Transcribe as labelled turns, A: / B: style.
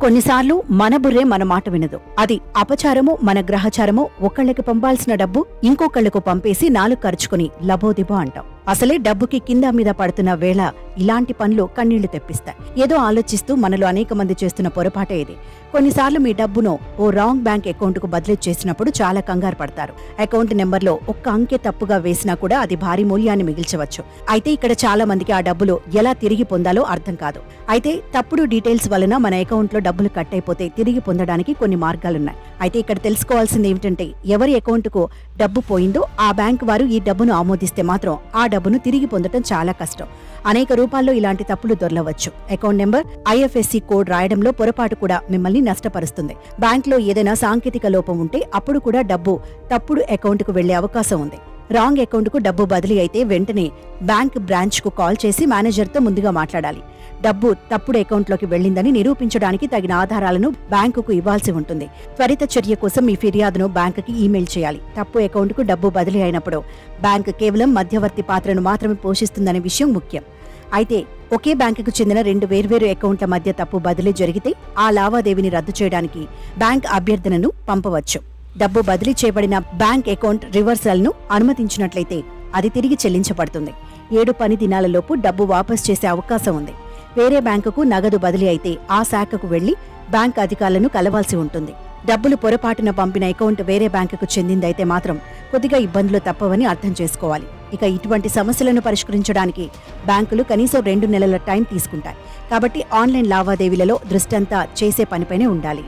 A: కొన్నిసార్లు మన బుర్రే మన మాట వినదు. అది అపచారమో మన గ్రహచారమో ఒకళ్ళకి పంపాల్సిన డబ్బు ఇంకొకళ్లకు పంపేసి నాలుగు ఖర్చుకుని లబోదిబో అంటాం. అసలే డబ్బుకి కింద మీద పడుతున్న వేళ ఇలాంటి పనులు కన్నీళ్లు తెప్పిస్తాయి. ఏదో ఆలోచిస్తూ మనలో అనేక మంది చేస్తున్న పొరపాటే ఇది. కొన్నిసార్లు మీ డబ్బును ఓ రాంగ్ బ్యాంక్ అకౌంట్కు బదిలీ చేసినప్పుడు చాలా కంగారు పడతారు. అకౌంట్ నెంబర్లో ఒక్క అంకె తప్పుగా వేసినా కూడా అది భారీ మూల్యాన్ని మిగిల్చవచ్చు. అయితే ఇక్కడ చాలా మందికి ఆ డబ్బులు ఎలా తిరిగి పొందాలో అర్థం కాదు. అయితే తప్పుడు డీటెయిల్స్ వలన మన అకౌంట్లో డబ్బులు కట్ అయిపోతే తిరిగి పొందడానికి కొన్ని మార్గాలున్నాయి. అయితే ఇక్కడ తెలుసుకోవాల్సింది ఏమిటంటే, ఎవరి అకౌంట్కు డబ్బు పోయిందో ఆ బ్యాంక్ వారు ఈ డబ్బును ఆమోదిస్తే మాత్రం ఆ డబ్బును తిరిగి పొందడం చాలా కష్టం. అనేక రూపాల్లో ఇలాంటి తప్పులు దొరలవచ్చు. అకౌంట్ నెంబర్, IFSC కోడ్ రాయడంలో పొరపాటు కూడా మిమ్మల్ని నష్టపరుస్తుంది. బ్యాంక్లో ఏదైనా సాంకేతిక లోపం ఉంటే అప్పుడు కూడా డబ్బు తప్పుడు అకౌంట్కు వెళ్లే అవకాశం ఉంది. రాంగ్ అకౌంట్కు డబ్బు బదిలీ అయితే వెంటనే బ్యాంక్ బ్రాంచ్కు కాల్ చేసి మేనేజర్తో ముందుగా మాట్లాడాలి. డబ్బు తప్పుడు అకౌంట్లోకి వెళ్లిందని నిరూపించడానికి తగిన ఆధారాలను బ్యాంకుకు ఇవ్వాల్సి ఉంటుంది. త్వరిత చర్య కోసం మీ ఫిర్యాదును బ్యాంకుకి ఈమెయిల్ చేయాలి. తప్పు అకౌంట్కు డబ్బు బదిలీ అయినప్పుడు బ్యాంకు కేవలం మధ్యవర్తి పాత్రను మాత్రమే పోషిస్తుందనే విషయం ముఖ్యం. అయితే ఒకే బ్యాంకుకు చెందిన 2 వేర్వేరు అకౌంట్ల మధ్య తప్పు బదిలీ జరిగితే ఆ లావాదేవీని రద్దు చేయడానికి బ్యాంక్ అభ్యర్థనను పంపవచ్చు. డబ్బు బదిలీ చేయబడిన బ్యాంక్ అకౌంట్ రివర్సల్ను అనుమతించినట్లయితే అది తిరిగి చెల్లించబడుతుంది. 7 పని దినాలలోపు డబ్బు వాపస్ చేసే అవకాశం ఉంది. వేరే బ్యాంకుకు నగదు బదిలీ అయితే ఆ శాఖకు వెళ్లి బ్యాంక్ అధికారులను కలవాల్సి ఉంటుంది. డబ్బులు పొరపాటున పంపిన అకౌంట్ వేరే బ్యాంకుకు చెందిందైతే మాత్రం కొద్దిగా ఇబ్బందులు తప్పవని అర్థం చేసుకోవాలి. ఇక ఇటువంటి సమస్యలను పరిష్కరించడానికి బ్యాంకులు కనీసం 2 నెలల టైం తీసుకుంటాయి. కాబట్టి ఆన్లైన్ లావాదేవీలలో దృష్టంతా చేసే పనిపైనే ఉండాలి.